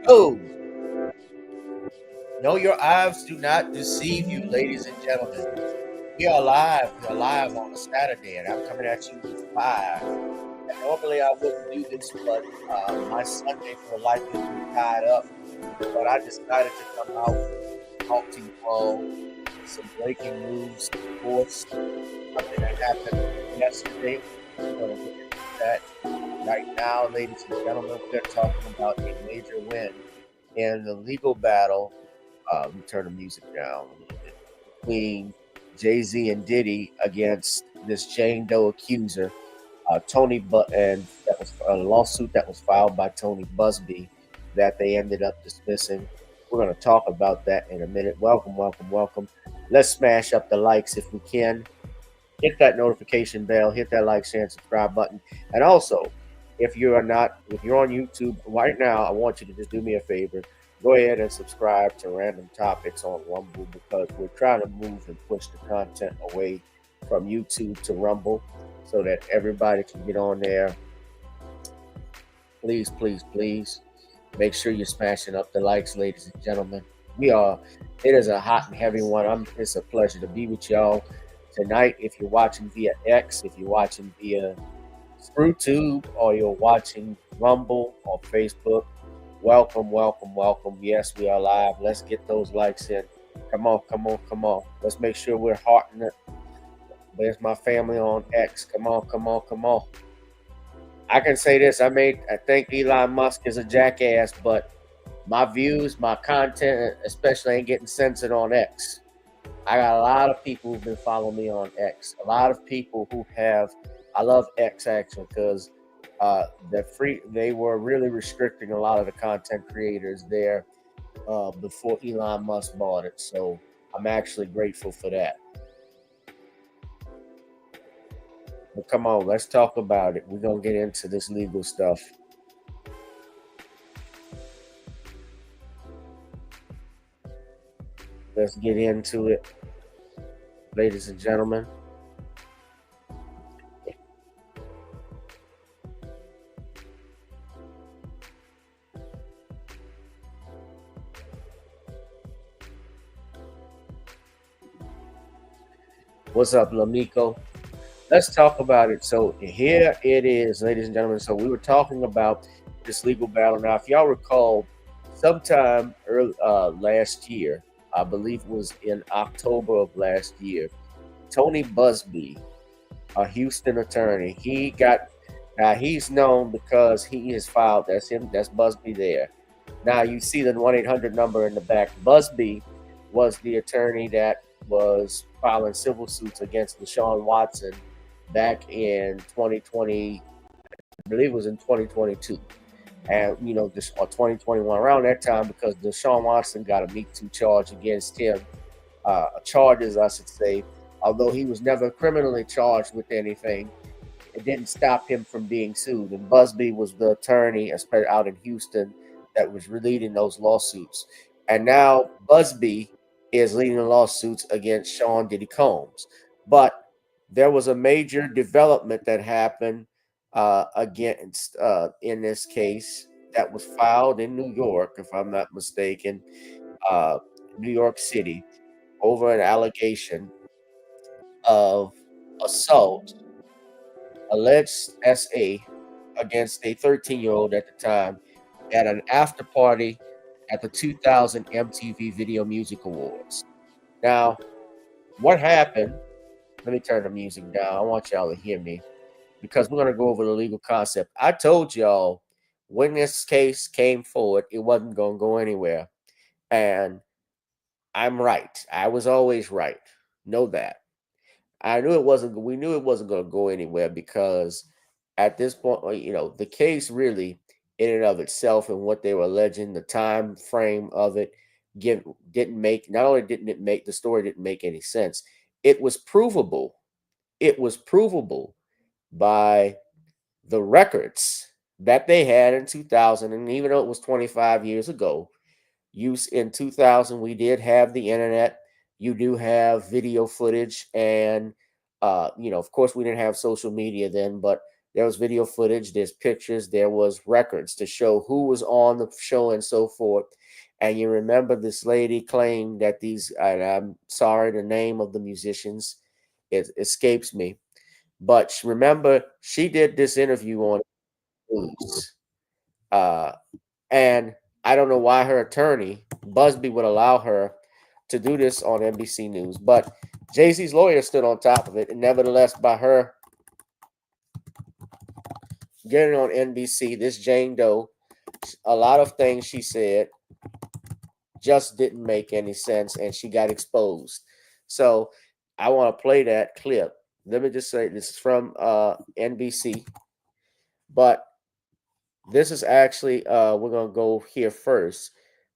Oh, no, your eyes do not deceive you, ladies and gentlemen. We are live. We are live on a Saturday, and I'm coming at you with fire. And normally I wouldn't do this, but my Sundays are likely to be tied up. But I decided to come out and talk to you all. Some breaking news, of course, something that happened yesterday. We're going to get into that right now, ladies and gentlemen. We're talking about a major win in the legal battle. Let me turn the music down a little bit. Between Jay-Z and Diddy against this Jane Doe accuser, and that was a lawsuit that was filed by Tony Buzbee that they ended up dismissing. We're going to talk about that in a minute. Welcome, welcome, welcome. Let's smash up the likes if we can. Hit that notification bell, hit that like, share, and subscribe button. And also, if you're on YouTube right now, I want you to just do me a favor. Go ahead and subscribe to Random Topics on Rumble because we're trying to move and push the content away from YouTube to Rumble so that everybody can get on there. Please, please, please make sure you're smashing up the likes, ladies and gentlemen. It is a hot and heavy one. It's a pleasure to be with y'all tonight. If you're watching via X, if you're watching via YouTube, or you're watching Rumble or Facebook, welcome, welcome, welcome. Yes, we are live. Let's get those likes in. Come on, come on, come on. Let's make sure we're hearting it. There's my family on X. Come on, come on, come on. I can say this. I think Elon Musk is a jackass, but my views, my content, especially ain't getting censored on X. I got a lot of people who've been following me on X. A lot of people who have. I love X actually because they were really restricting a lot of the content creators there before Elon Musk bought it. So I'm actually grateful for that. But come on, let's talk about it. We're going to get into this legal stuff. Let's get into it, ladies and gentlemen. What's up, Lamico? Let's talk about it. So here it is, ladies and gentlemen. So we were talking about this legal battle. Now, if y'all recall, sometime last year, I believe it was in October of last year, Tony Buzbee, a Houston attorney, he's known because he is filed. That's him. That's Buzbee there. Now you see the 1-800 number in the back. Buzbee was the attorney that was filing civil suits against Deshaun Watson back in 2020. I believe it was in 2022. And, or 2021, around that time, because Deshaun Watson got a Me Too charge against him. Charges, I should say. Although he was never criminally charged with anything, it didn't stop him from being sued. And Buzbee was the attorney, especially out in Houston, that was leading those lawsuits. And now Buzbee is leading the lawsuits against Sean Diddy Combs. But there was a major development that happened against in this case that was filed in New York, if I'm not mistaken, New York City, over an allegation of assault, alleged SA, against a 13-year-old at the time at an after party at the 2000 MTV Video Music Awards. Now, what happened? Let me turn the music down. I want y'all to hear me because we're going to go over the legal concept. I told y'all when this case came forward, it wasn't going to go anywhere. And I'm right. I was always right. Know that. We knew it wasn't going to go anywhere because at this point, the case really in and of itself and what they were alleging, the time frame of it didn't make the story didn't make any sense. It was provable. It was provable by the records that they had in 2000. And even though it was 25 years ago, in 2000, we did have the internet. You do have video footage. And, of course, we didn't have social media then. But There was video footage, there's pictures, there was records to show who was on the show and so forth. And you remember this lady claimed that these, and I'm sorry, the name of the musicians, it escapes me. But remember, she did this interview on news. Uh, and I don't know why her attorney, Buzbee, would allow her to do this on NBC News. But Jay-Z's lawyer stood on top of it. And nevertheless, by her getting on NBC, this Jane Doe, a lot of things she said just didn't make any sense, and she got exposed. So I want to play that clip. Let me just say this is from NBC, but this is actually we're gonna go here first.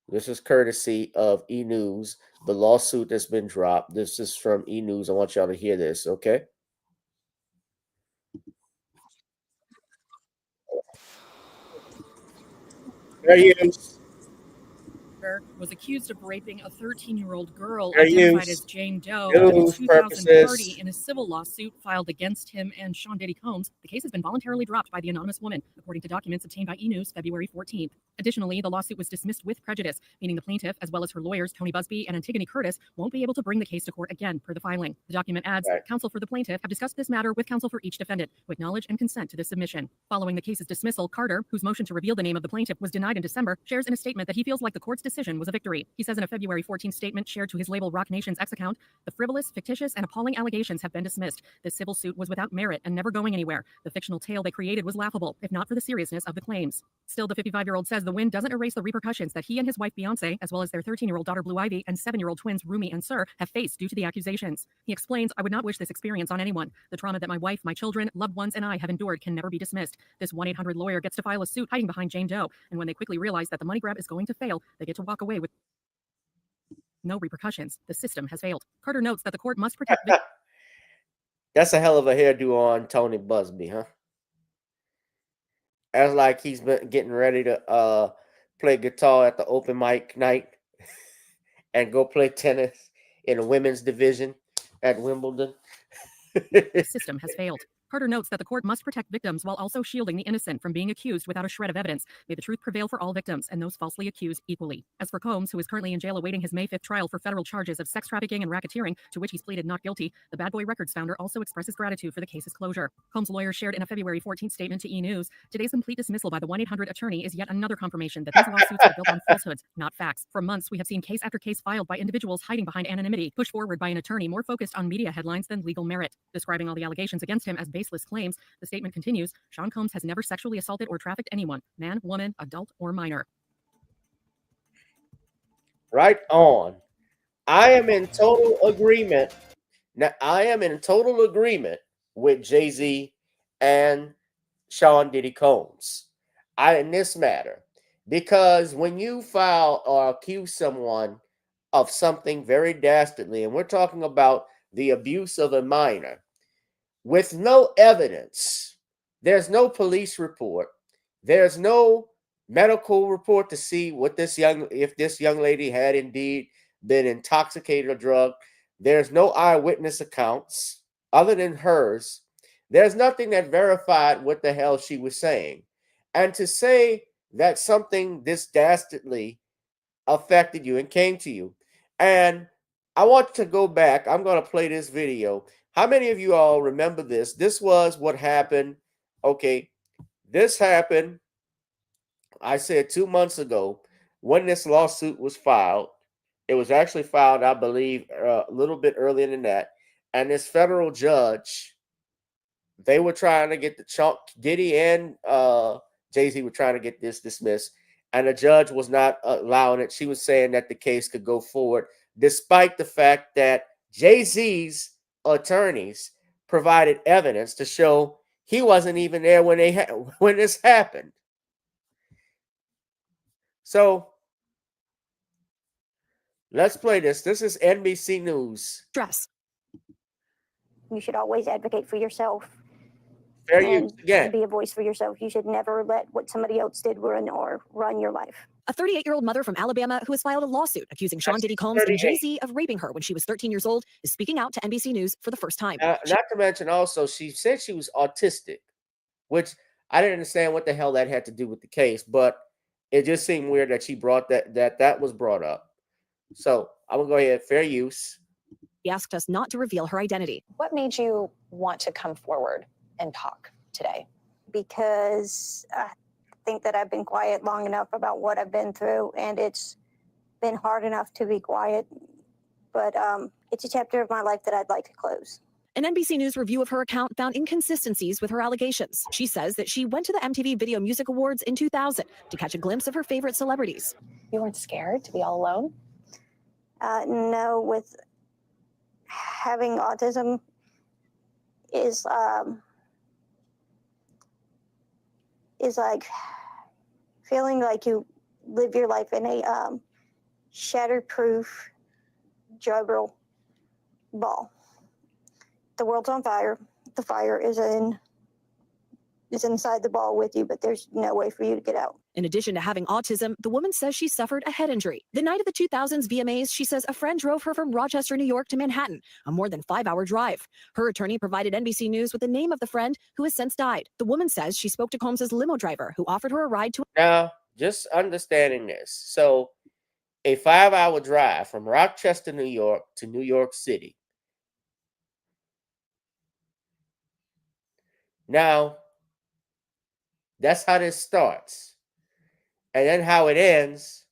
This is courtesy of E News, the lawsuit that's been dropped. This is from E News. I want y'all to hear this, okay? Fair use. Was accused of raping a 13-year-old girl Fair identified use. as Jane Doe News in a 2000 purposes. party in a civil lawsuit filed against him and Sean Diddy Combs. The case has been voluntarily dropped by the anonymous woman, according to documents obtained by E! News February 14th. Additionally, the lawsuit was dismissed with prejudice, meaning the plaintiff, as well as her lawyers Tony Buzbee and Antigone Curtis, won't be able to bring the case to court again per the filing. The document adds, Right. Counsel for the plaintiff have discussed this matter with counsel for each defendant, who acknowledge and consent to this submission. Following the case's dismissal, Carter, whose motion to reveal the name of the plaintiff was denied in December, shares in a statement that he feels like the court's decision was a victory. He says in a February 14th statement shared to his label Rock Nation's X account, the frivolous, fictitious, and appalling allegations have been dismissed. This civil suit was without merit and never going anywhere. The fictional tale they created was laughable, if not for the seriousness of the claims. Still, the 55-year-old says the win doesn't erase the repercussions that he and his wife Beyonce, as well as their 13-year-old daughter Blue Ivy and 7-year-old twins Rumi and Sir, have faced due to the accusations. He explains, I would not wish this experience on anyone. The trauma that my wife, my children, loved ones, and I have endured can never be dismissed. This 1-800 lawyer gets to file a suit hiding behind Jane Doe, and when they quickly realize that the money grab is going to fail, they get to walk away with no repercussions. The system has failed. Carter notes that the court must protect That's a hell of a hairdo on Tony Buzbee, huh? That's like he's been getting ready to play guitar at the open mic night and go play tennis in the women's division at Wimbledon. The system has failed. Carter notes that the court must protect victims while also shielding the innocent from being accused without a shred of evidence. May the truth prevail for all victims and those falsely accused equally. As for Combs, who is currently in jail awaiting his May 5th trial for federal charges of sex trafficking and racketeering, to which he's pleaded not guilty, the Bad Boy Records founder also expresses gratitude for the case's closure. Combs' lawyer shared in a February 14th statement to E! News, today's complete dismissal by the 1-800 attorney is yet another confirmation that these lawsuits are built on falsehoods, not facts. For months, we have seen case after case filed by individuals hiding behind anonymity, pushed forward by an attorney more focused on media headlines than legal merit. Describing all the allegations against him as baseless claims, the statement continues, Sean Combs has never sexually assaulted or trafficked anyone, man, woman, adult, or minor. Right on. I am in total agreement. Now, I am in total agreement with Jay-Z and Sean Diddy Combs in this matter. Because when you file or accuse someone of something very dastardly, and we're talking about the abuse of a minor, with no evidence, there's no police report, there's no medical report to see what if this young lady had indeed been intoxicated or drugged. There's no eyewitness accounts other than hers. There's nothing that verified what the hell she was saying. And to say that something this dastardly affected you and came to you. And I want to go back. I'm going to play this video. How many of you all remember this? This was what happened. Okay, this happened, I said 2 months ago when this lawsuit was filed. It was actually filed, I believe, a little bit earlier than that. And this federal judge, they were trying to get Diddy and Jay-Z were trying to get this dismissed. And the judge was not allowing it. She was saying that the case could go forward, despite the fact that Jay-Z's attorneys provided evidence to show he wasn't even there when this happened. So let's play this. This is NBC News. Stress. You should always advocate for yourself. Fair use again. Be a voice for yourself. You should never let what somebody else did run your life. A 38-year-old mother from Alabama who has filed a lawsuit accusing Sean Diddy Combs and Jay-Z of raping her when she was 13 years old is speaking out to NBC News for the first time. Not to mention also, she said she was autistic. which I didn't understand what the hell that had to do with the case, but it just seemed weird that she brought that was brought up. So I'm gonna go ahead, fair use. He asked us not to reveal her identity. What made you want to come forward and talk today? Because I think that I've been quiet long enough about what I've been through, and it's been hard enough to be quiet. But it's a chapter of my life that I'd like to close. An NBC News review of her account found inconsistencies with her allegations. She says that she went to the MTV Video Music Awards in 2000 to catch a glimpse of her favorite celebrities. You weren't scared to be all alone? No, with having autism is like feeling like you live your life in a shatterproof juggle ball. The world's on fire. The fire is inside the ball with you, but there's no way for you to get out. In addition to having autism, the woman says she suffered a head injury. The night of the 2000s VMAs, she says a friend drove her from Rochester, New York to Manhattan, a more than 5-hour drive. Her attorney provided NBC News with the name of the friend who has since died. The woman says she spoke to Combs's limo driver who offered her a ride to... Now, just understanding this. So, a 5-hour drive from Rochester, New York to New York City. Now, that's how this starts. And then how it ends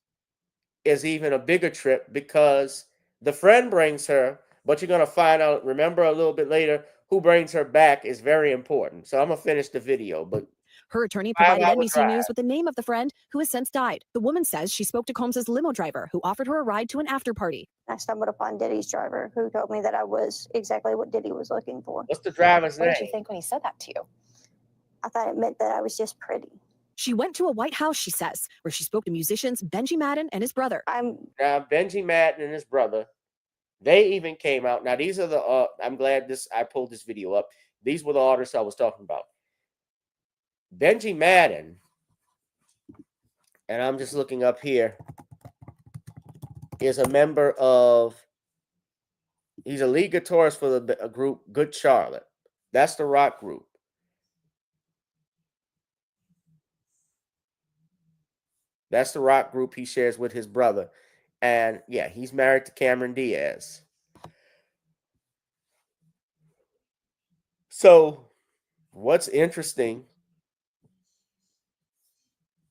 is even a bigger trip because the friend brings her, but you're going to find out, remember a little bit later, who brings her back is very important. So I'm going to finish the video, but her attorney provided 5-hour NBC drive. News with the name of the friend who has since died. The woman says she spoke to Combs's limo driver who offered her a ride to an after party. I stumbled upon Diddy's driver who told me that I was exactly what Diddy was looking for. What's the driver's What name? did you think when he said that to you? I thought it meant that I was just pretty. She went to a White House, she says, where she spoke to musicians Benji Madden and his brother. Now, Benji Madden and his brother, they even came out. Now, these are the, I'm glad I pulled this video up. These were the artists I was talking about. Benji Madden, and I'm just looking up here, is a member of, he's a lead guitarist for the group Good Charlotte. That's the rock group. That's the rock group he shares with his brother. And yeah, he's married to Cameron Diaz. So what's interesting,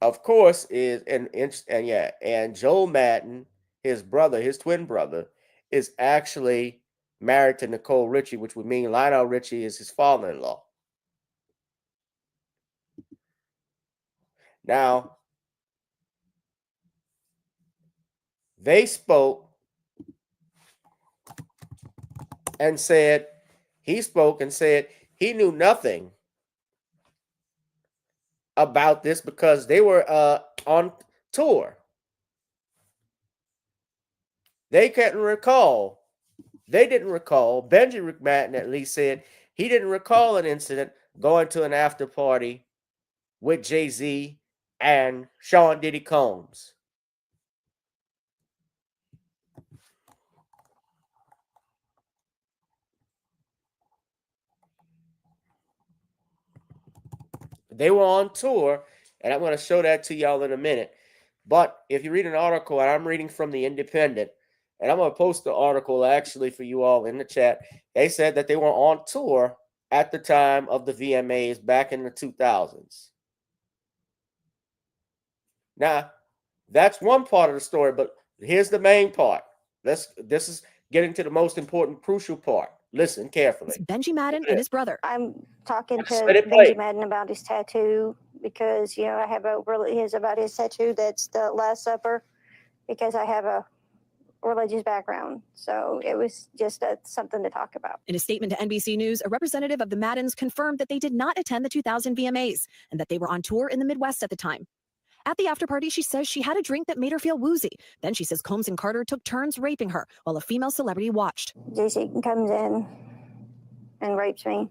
of course, is and Joel Madden, his brother, his twin brother, is actually married to Nicole Richie, which would mean Lionel Richie is his father-in-law. Now, they spoke and said, he knew nothing about this because they were on tour. They couldn't recall. They didn't recall. Benji Madden at least said he didn't recall an incident going to an after party with Jay-Z and Sean Diddy Combs. They were on tour, and I'm going to show that to y'all in a minute. But if you read an article, and I'm reading from The Independent, and I'm going to post the article actually for you all in the chat, they said that they were on tour at the time of the VMAs back in the 2000s. Now, that's one part of the story, but here's the main part. This is getting to the most important, crucial part. Listen carefully. It's Benji Madden and his brother. I'm talking to Let it play. Benji Madden about his tattoo because, I have about his tattoo that's the Last Supper because I have a religious background. So it was just something to talk about. In a statement to NBC News, a representative of the Maddens confirmed that they did not attend the 2000 VMAs and that they were on tour in the Midwest at the time. At the after party, she says she had a drink that made her feel woozy. Then she says Combs and Carter took turns raping her while a female celebrity watched. Jay-Z comes in and rapes me.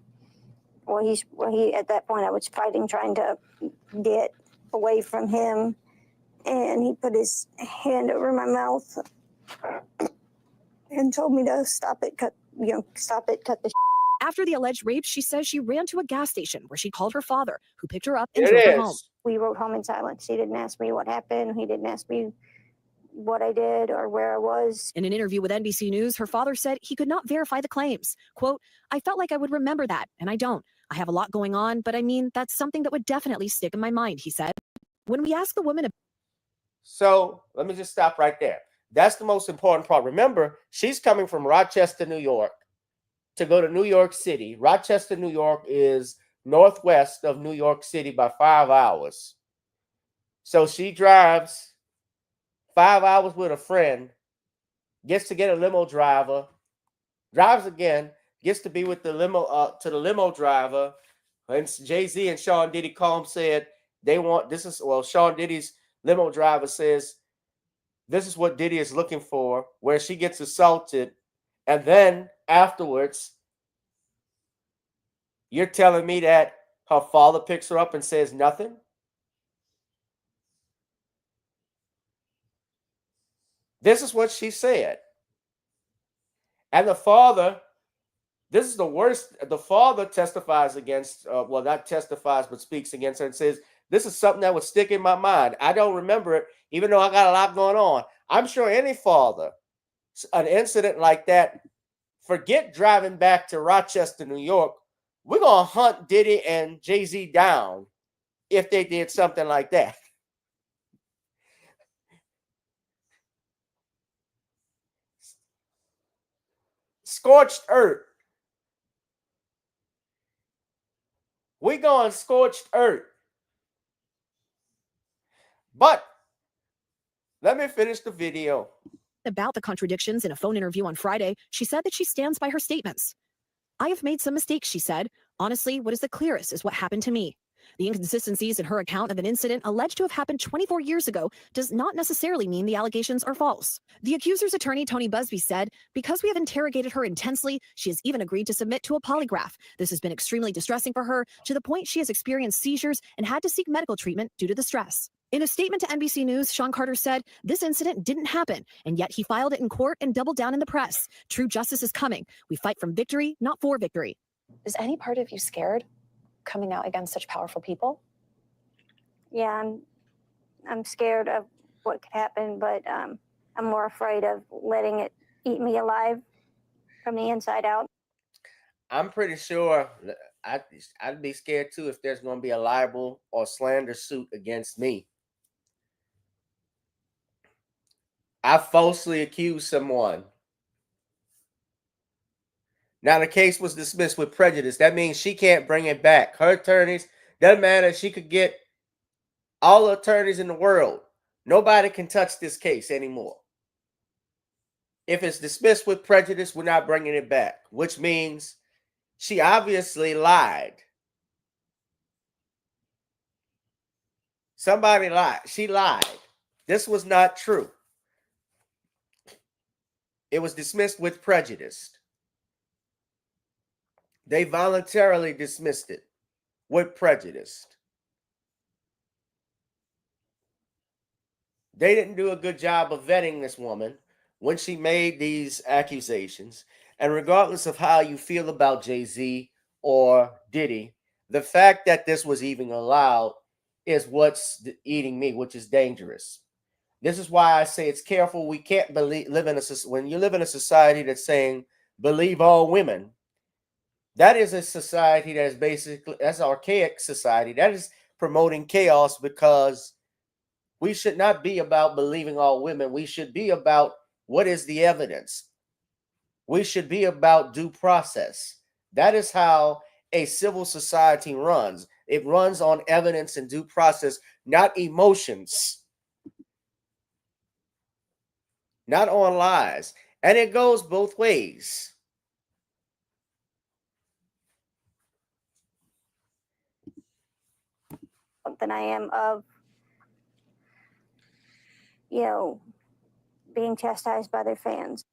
Well, he at that point I was fighting, trying to get away from him, and he put his hand over my mouth and told me to stop it, cut the After the alleged rape, she says she ran to a gas station where she called her father, who picked her up and It drove her home. is. We rode home in silence. He didn't ask me what happened. He didn't ask me what I did or where I was. In an interview with NBC News, her father said he could not verify the claims. Quote, I felt like I would remember that, and I don't. I have a lot going on, but I mean, that's something that would definitely stick in my mind, he said. When we asked the woman... So let me just stop right there. That's the most important part. Remember, she's coming from Rochester, New York, to go to New York City. Rochester, New York is northwest of New York City by 5 hours. So she drives 5 hours with a friend, gets to get a limo driver, drives again, gets to be with the limo driver. And Jay-Z and Sean Diddy call him, said they want Sean Diddy's limo driver says this is what Diddy is looking for, where she gets assaulted, and then afterwards you're telling me that her father picks her up and says nothing? This is what she said. And the father, this is the worst. The father testifies against, not testifies, but speaks against her and says, this is something that would stick in my mind. I don't remember it, even though I got a lot going on. I'm sure any father, an incident like that, forget driving back to Rochester, New York. We're going to hunt Diddy and Jay-Z down if they did something like that. Scorched earth. We're going scorched earth. But let me finish the video. About the contradictions in a phone interview on Friday, she said that she stands by her statements. I have made some mistakes, she said. Honestly, what is the clearest is what happened to me. The inconsistencies in her account of an incident alleged to have happened 24 years ago does not necessarily mean the allegations are false. The accuser's attorney, Tony Buzbee, said, because we have interrogated her intensely, she has even agreed to submit to a polygraph. This has been extremely distressing for her, to the point she has experienced seizures and had to seek medical treatment due to the stress. In a statement to NBC News, Sean Carter said, this incident didn't happen, and yet he filed it in court and doubled down in the press. True justice is coming. We fight from victory, not for victory. Is any part of you scared coming out against such powerful people? Yeah, I'm scared of what could happen, but I'm more afraid of letting it eat me alive from the inside out. I'm pretty sure I'd be scared too if there's going to be a libel or slander suit against me. I falsely accused someone. Now the case was dismissed with prejudice. That means she can't bring it back. Her attorneys, doesn't matter. She could get all the attorneys in the world. Nobody can touch this case anymore. If it's dismissed with prejudice, we're not bringing it back, which means she obviously lied. Somebody lied. She lied. This was not true. It was dismissed with prejudice. They voluntarily dismissed it with prejudice. They didn't do a good job of vetting this woman when she made these accusations. And regardless of how you feel about Jay-Z or Diddy, the fact that this was even allowed is what's eating me, which is dangerous. This is why I say it's careful. We can't when you live in a society that's saying believe all women. That is a society that is that's archaic society. That is promoting chaos, because we should not be about believing all women. We should be about what is the evidence. We should be about due process. That is how a civil society runs. It runs on evidence and due process, not emotions, not on lies. And it goes both ways. Than I am of, being chastised by their fans.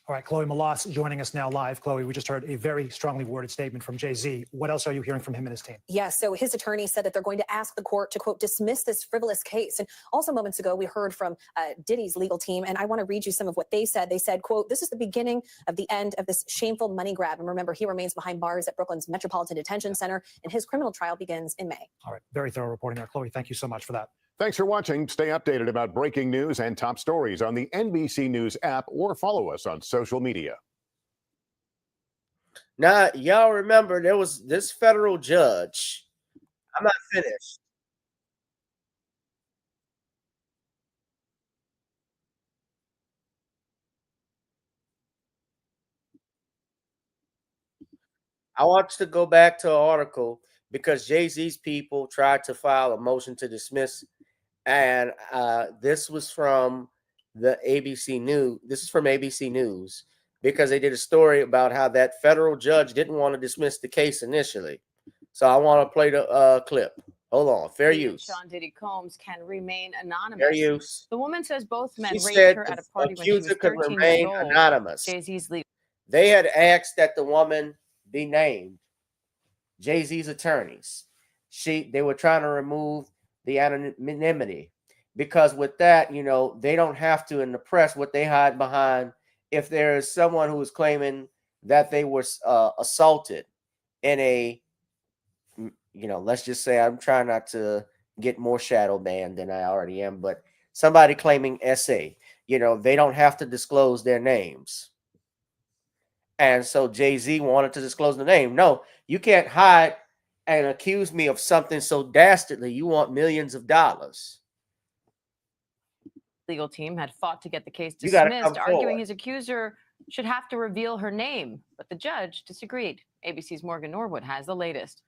All right, Chloe Malas joining us now live. Chloe, we just heard a very strongly worded statement from Jay-Z. What else are you hearing from him and his team? Yeah, so his attorney said that they're going to ask the court to, quote, dismiss this frivolous case. And also moments ago, we heard from Diddy's legal team, and I want to read you some of what they said. They said, quote, this is the beginning of the end of this shameful money grab. And remember, he remains behind bars at Brooklyn's Metropolitan Detention Center, and his criminal trial begins in May. All right, very thorough reporting there. Chloe, thank you so much for that. Thanks for watching. Stay updated about breaking news and top stories on the NBC News app or follow us on social media. Now, y'all remember there was this federal judge. I'm not finished. I want you to go back to an article because Jay-Z's people tried to file a motion to dismiss. And this was from the ABC News. This is from ABC News because they did a story about how that federal judge didn't want to dismiss the case initially. So I want to play the clip. Hold on. Fair use. Sean Diddy Combs can remain anonymous. Fair use. The woman says both men She raped said her the at a party when she was accuser could 13 remain years old. anonymous. Jay-Z's legal. They had asked that the woman be named. Jay-Z's attorneys. They were trying to remove the anonymity because with that, you know, they don't have to in the press what they hide behind. If there is someone who is claiming that they were assaulted in a, you know, let's just say I'm trying not to get more shadow banned than I already am, but somebody claiming SA, you know, they don't have to disclose their names. And so Jay-Z wanted to disclose the name. No, you can't hide and accuse me of something so dastardly. You want millions of dollars. Legal team had fought to get the case You gotta dismissed, come arguing forward. his accuser should have to reveal her name, but the judge disagreed. ABC's Morgan Norwood has the latest.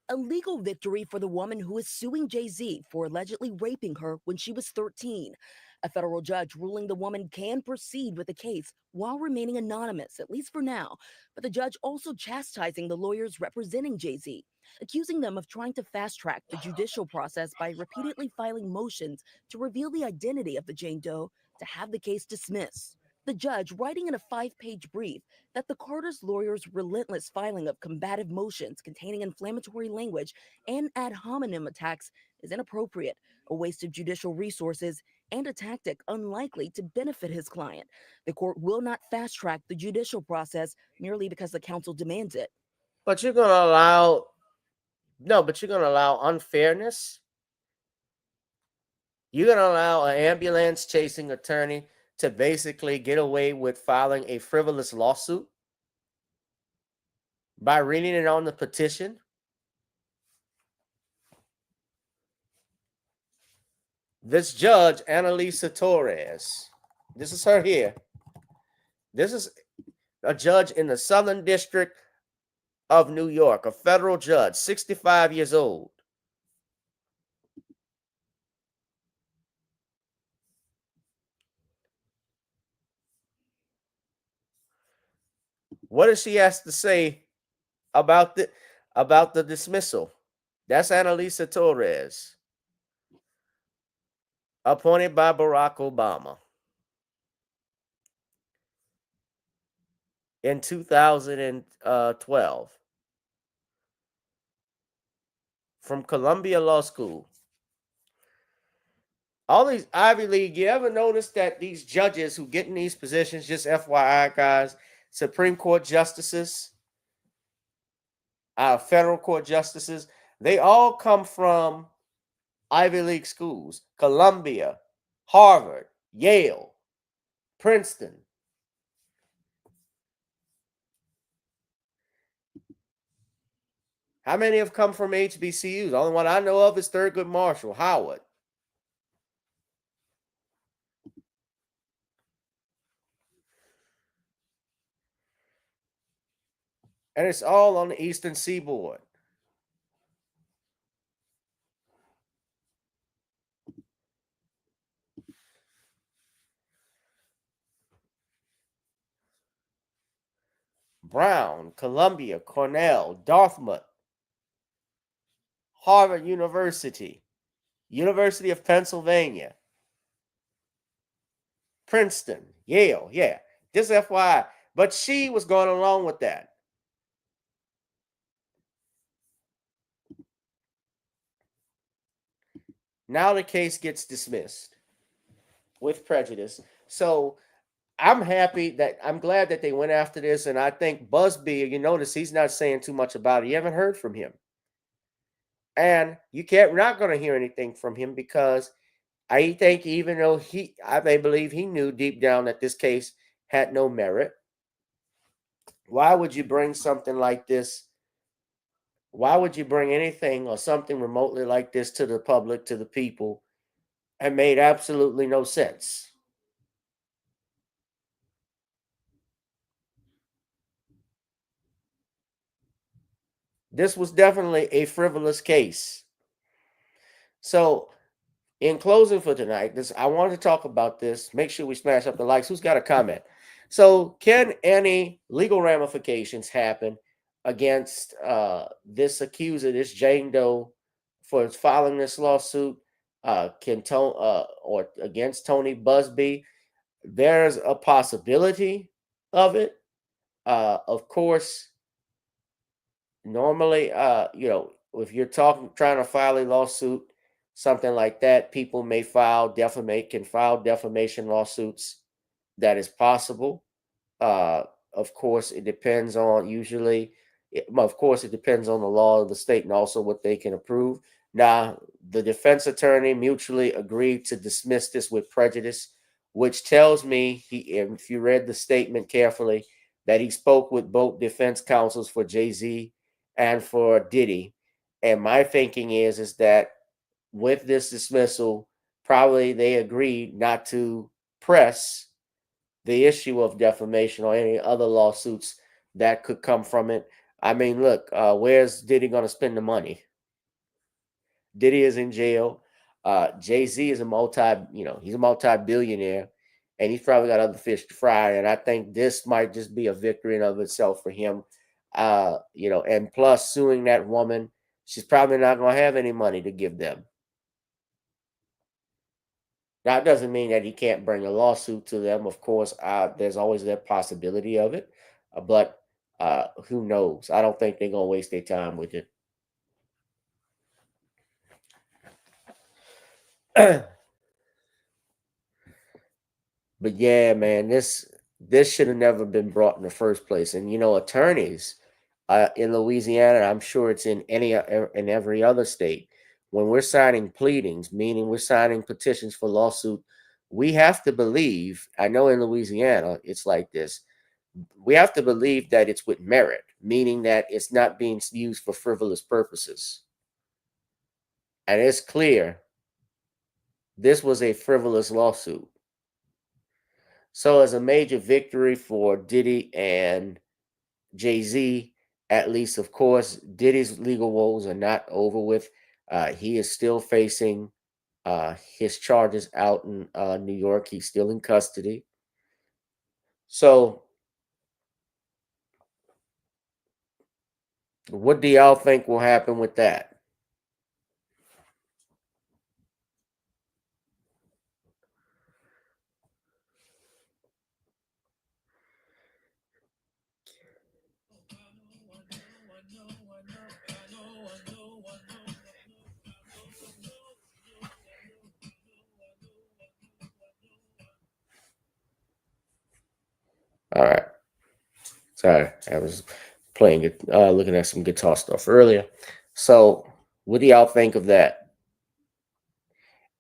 A legal victory for the woman who is suing Jay-Z for allegedly raping her when she was 13. A federal judge ruling the woman can proceed with the case while remaining anonymous, at least for now. But the judge also chastising the lawyers representing Jay-Z, accusing them of trying to fast-track the judicial process by repeatedly filing motions to reveal the identity of the Jane Doe to have the case dismissed. The judge writing in a 5-page brief that the Carter's lawyers' relentless filing of combative motions containing inflammatory language and ad hominem attacks is inappropriate, a waste of judicial resources, and a tactic unlikely to benefit his client. The court will not fast-track the judicial process merely because the counsel demands it. But you're going to allow, no, but you're going to allow unfairness. You're going to allow an ambulance chasing attorney to basically get away with filing a frivolous lawsuit by reading it on the petition. This judge, Annalisa Torres, this is her here. This is a judge in the Southern District of New York, a federal judge, 65 years old. What does she have to say about the dismissal? That's Annalisa Torres, appointed by Barack Obama in 2012 from Columbia Law School. All these Ivy League, you ever notice that these judges who get in these positions, just FYI, guys, Supreme Court justices, federal court justices, they all come from Ivy League schools: Columbia, Harvard, Yale, Princeton. How many have come from HBCUs? The only one I know of is Thurgood Marshall, Howard. And it's all on the Eastern Seaboard. Brown, Columbia, Cornell, Dartmouth, Harvard University, University of Pennsylvania, Princeton, Yale. Yeah, Just FYI. But she was going along with that. Now the case gets dismissed with prejudice. So I'm glad that they went after this. And I think Buzbee, you notice he's not saying too much about it. You haven't heard from him. And we're not going to hear anything from him because I think even though I believe he knew deep down that this case had no merit. Why would you bring something like this? Why would you bring anything or something remotely like this to the public, to the people? It made absolutely no sense. This was definitely a frivolous case. So, in closing for tonight, I wanted to talk about this. Make sure we smash up the likes. Who's got a comment? So, can any legal ramifications happen against this accuser, this Jane Doe, for filing this lawsuit? Or against Tony Buzbee? There's a possibility of it. Of course, normally, if you're trying to file a lawsuit, something like that, people may can file defamation lawsuits. That is possible. Of course, it depends on it depends on the law of the state and also what they can approve. Now, the defense attorney mutually agreed to dismiss this with prejudice, which tells me if you read the statement carefully, that he spoke with both defense counsels for Jay-Z and for Diddy. And my thinking is that with this dismissal, probably they agreed not to press the issue of defamation or any other lawsuits that could come from it. I mean, look, where's Diddy going to spend the money? Diddy is in jail. Jay-Z is he's a multi-billionaire, and he's probably got other fish to fry. And I think this might just be a victory in of itself for him. And plus suing that woman, she's probably not going to have any money to give them. That doesn't mean that he can't bring a lawsuit to them. Of course, there's always that possibility of it. But who knows? I don't think they're going to waste their time with it. But yeah, man, this should have never been brought in the first place. And attorneys in Louisiana, I'm sure it's in every other state, when we're signing pleadings, meaning we're signing petitions for lawsuit, we have to believe. I know in Louisiana it's like this. We have to believe that it's with merit, meaning that it's not being used for frivolous purposes. And it's clear this was a frivolous lawsuit. So as a major victory for Diddy and Jay-Z, at least, of course, Diddy's legal woes are not over with. He is still facing his charges out in New York. He's still in custody. So what do y'all think will happen with that? All right. Sorry, I was playing it, looking at some guitar stuff earlier. So, what do y'all think of that?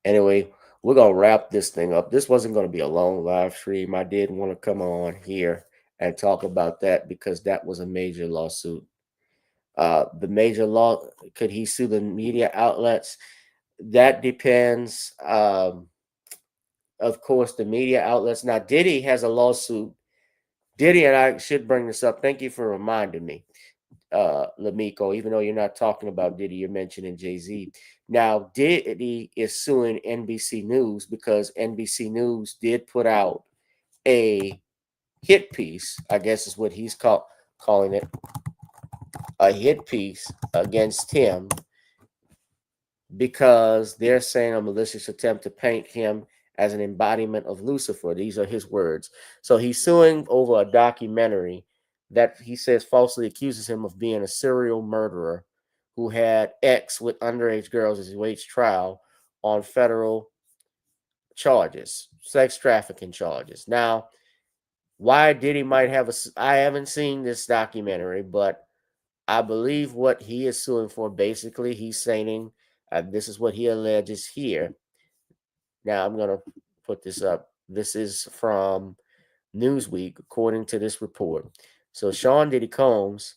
Anyway, we're gonna wrap this thing up. This wasn't gonna be a long live stream. I did want to come on here and talk about that because that was a major lawsuit. The major law, could he sue the media outlets? That depends. Of course, the media outlets. Now, Diddy has a lawsuit. Diddy, and I should bring this up. Thank you for reminding me, Lamiko. Even though you're not talking about Diddy, you're mentioning Jay-Z. Now, Diddy is suing NBC News because NBC News did put out a hit piece, I guess is what he's calling it, a hit piece against him because they're saying a malicious attempt to paint him as an embodiment of Lucifer. These are his words. So he's suing over a documentary that he says falsely accuses him of being a serial murderer who had sex with underage girls as he waits trial on federal charges, sex trafficking charges. Now, why Diddy might have I haven't seen this documentary, but I believe what he is suing for, basically, he's saying this is what he alleges here. Now, I'm going to put this up. This is from Newsweek, according to this report. So, Sean Diddy Combs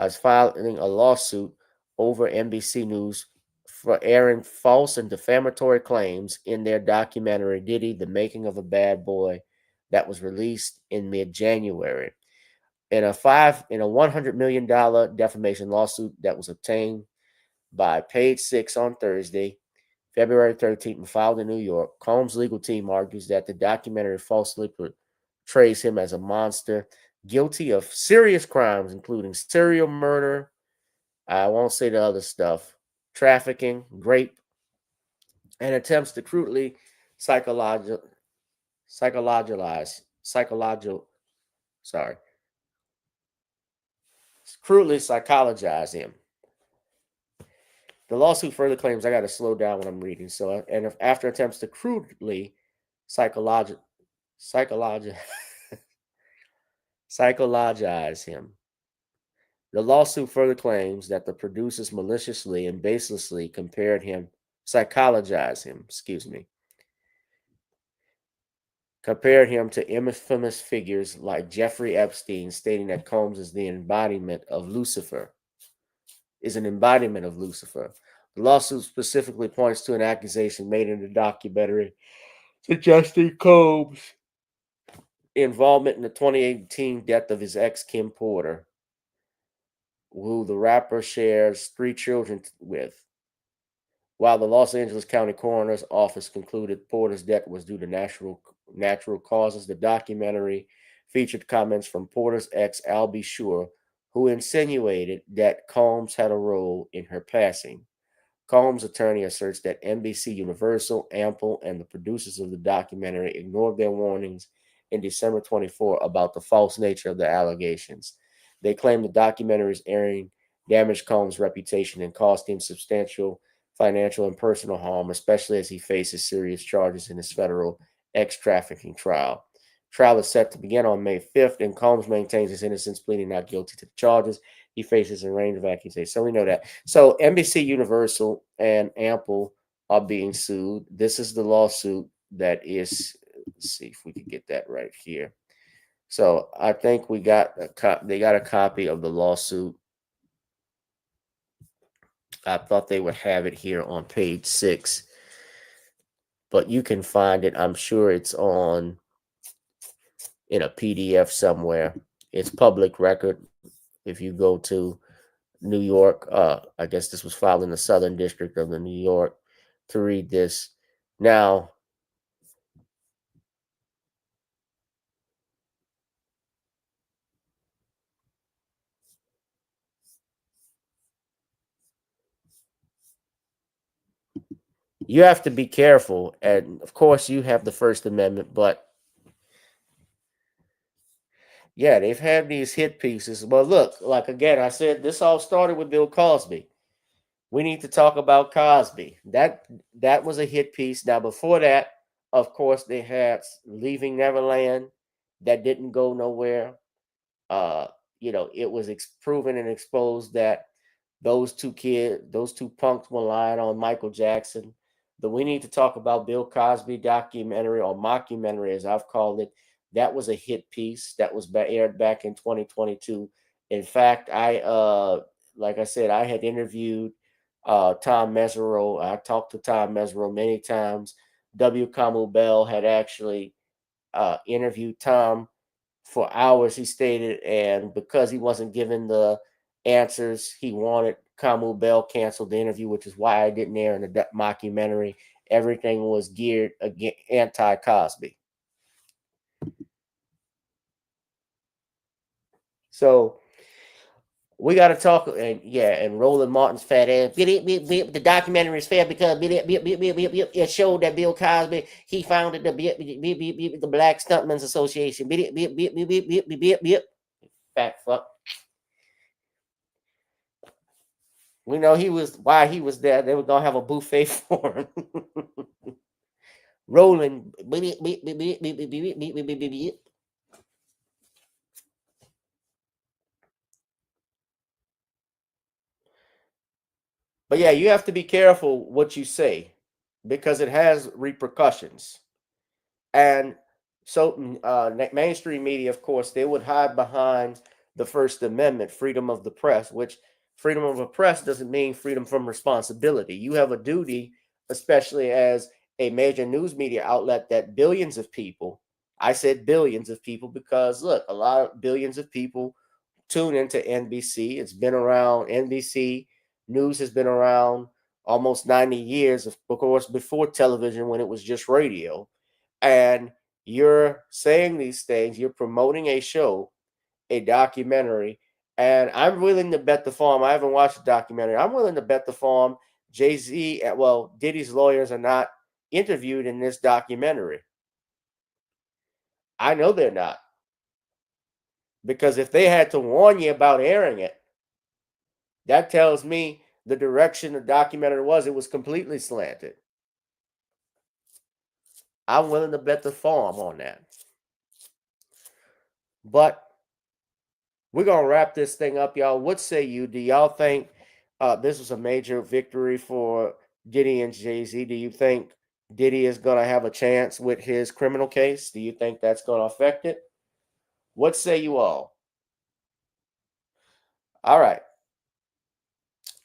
is filing a lawsuit over NBC News for airing false and defamatory claims in their documentary Diddy, The Making of a Bad Boy, that was released in mid-January. In a $100 million defamation lawsuit that was obtained by Page Six on Thursday, February 13th, and filed in New York, Combs' legal team argues that the documentary falsely portrays him as a monster guilty of serious crimes, including serial murder, I won't say the other stuff, trafficking, rape, and attempts to crudely psychological, crudely psychologize him. The lawsuit further claims, I got to slow down when I'm reading. So, and if, after attempts to crudely psychologize him, the lawsuit further claims that the producers maliciously and baselessly compared him to infamous figures like Jeffrey Epstein, stating that Combs is an embodiment of Lucifer. The lawsuit specifically points to an accusation made in the documentary suggesting Combs' involvement in the 2018 death of his ex, Kim Porter, who the rapper shares 3 children with. While the Los Angeles County Coroner's Office concluded Porter's death was due to natural causes, the documentary featured comments from Porter's ex, Albie Shore, who insinuated that Combs had a role in her passing. Combs' attorney asserts that NBC Universal, Ample, and the producers of the documentary ignored their warnings in December 24 about the false nature of the allegations. They claim the documentary's airing damaged Combs' reputation and caused him substantial financial and personal harm, especially as he faces serious charges in his federal ex-trafficking trial. Trial is set to begin on May 5th, and Combs maintains his innocence, pleading not guilty to the charges. He faces a range of accusations. So we know that. So NBC Universal and Ample are being sued. This is the lawsuit that is, let's see if we can get that right here. So I think they got a copy of the lawsuit. I thought they would have it here on Page 6, but you can find it. I'm sure it's in a PDF somewhere. It's public record. If you go to New York, I guess this was filed in the Southern District of New York, to read this. Now, you have to be careful, and of course you have the First Amendment, but yeah, they've had these hit pieces. But look, like again, I said, this all started with Bill Cosby. We need to talk about Cosby. That was a hit piece. Now, before that, of course, they had Leaving Neverland, that didn't go nowhere. It was proven and exposed that those two punks were lying on Michael Jackson. But we need to talk about Bill Cosby documentary, or mockumentary, as I've called it. That was a hit piece that was aired back in 2022. In fact, like I said, I had interviewed Tom Mesereau. I talked to Tom Mesereau many times. W. Kamau Bell had actually interviewed Tom for hours, he stated, and because he wasn't given the answers he wanted, Kamau Bell canceled the interview, which is why I didn't air in the mockumentary. Everything was geared against anti-Cosby. So We got to talk, and yeah, and Roland Martin's fat ass. The documentary is fair because it showed that Bill Cosby, he founded the Black Stuntmen's Association. Fat fuck. We know why he was there. They were gonna have a buffet for him. Roland. But yeah, you have to be careful what you say because it has repercussions. And so mainstream media, of course, they would hide behind the First Amendment, freedom of the press, which freedom of the press doesn't mean freedom from responsibility. You have a duty, especially as a major news media outlet, that billions of people, I said billions of people because look, a lot of billions of people tune into NBC. It's been around. NBC News has been around almost 90 years, of course, before television when it was just radio. And you're saying these things, you're promoting a show, a documentary, and I'm willing to bet the farm. I haven't watched the documentary. I'm willing to bet the farm Jay-Z, well, Diddy's lawyers are not interviewed in this documentary. I know they're not. Because if they had to warn you about airing it, that tells me the direction the documentary was. It was completely slanted. I'm willing to bet the farm on that. But we're going to wrap this thing up, y'all. What say you? Do y'all think this was a major victory for Diddy and Jay-Z? Do you think Diddy is going to have a chance with his criminal case? Do you think that's going to affect it? What say you all? All right.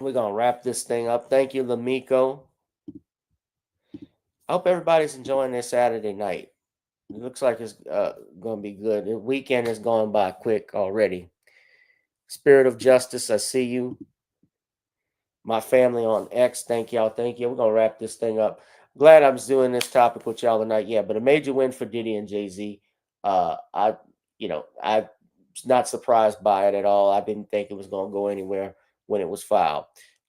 We're going to wrap this thing up. Thank you, Lamiko. I hope everybody's enjoying their Saturday night. It looks like it's going to be good. The weekend is going by quick already. Spirit of Justice, I see you. My family on X, thank y'all. Thank you. We're going to wrap this thing up. Glad I'm doing this topic with y'all tonight. Yeah, but a major win for Diddy and Jay-Z. I'm not surprised by it at all. I didn't think it was going to go anywhere when it was filed.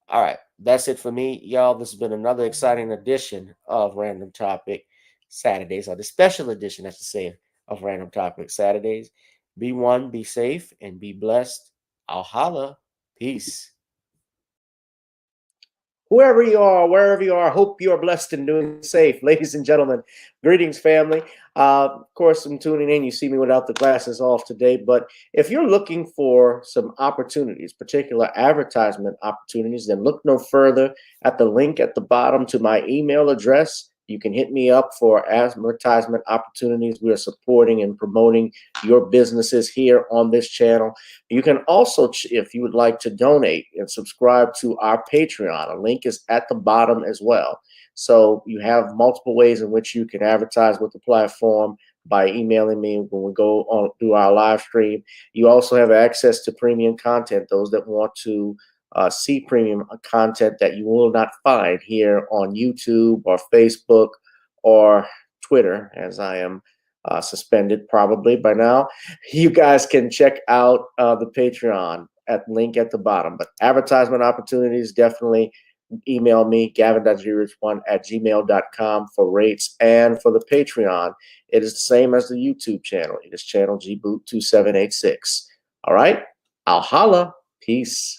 All right, that's it for me, y'all. This has been another exciting edition of Random Topic Saturdays, or the special edition, I should say, of Random Topic Saturdays. Be one, be safe, and be blessed. I'll holla. Peace. Whoever you are, wherever you are, hope you are blessed and doing safe. Ladies and gentlemen, greetings, family. Of course, I'm tuning in. You see me without the glasses off today. But if you're looking for some opportunities, particular advertisement opportunities, then look no further at the link at the bottom to my email address. You can hit me up for advertisement opportunities. We are supporting and promoting your businesses here on this channel. You can also, if you would like to donate and subscribe to our Patreon, a link is at the bottom as well. So you have multiple ways in which you can advertise with the platform by emailing me when we go on through our live stream. You also have access to premium content, those that want to see premium content that you will not find here on YouTube or Facebook or Twitter, as I am suspended probably by now. You guys can check out the Patreon at link at the bottom. But advertisement opportunities, definitely email me, gavin.grich1@gmail.com for rates. And for the Patreon, it is the same as the YouTube channel. It is channel GBoot2786. All right, I'll holla. Peace.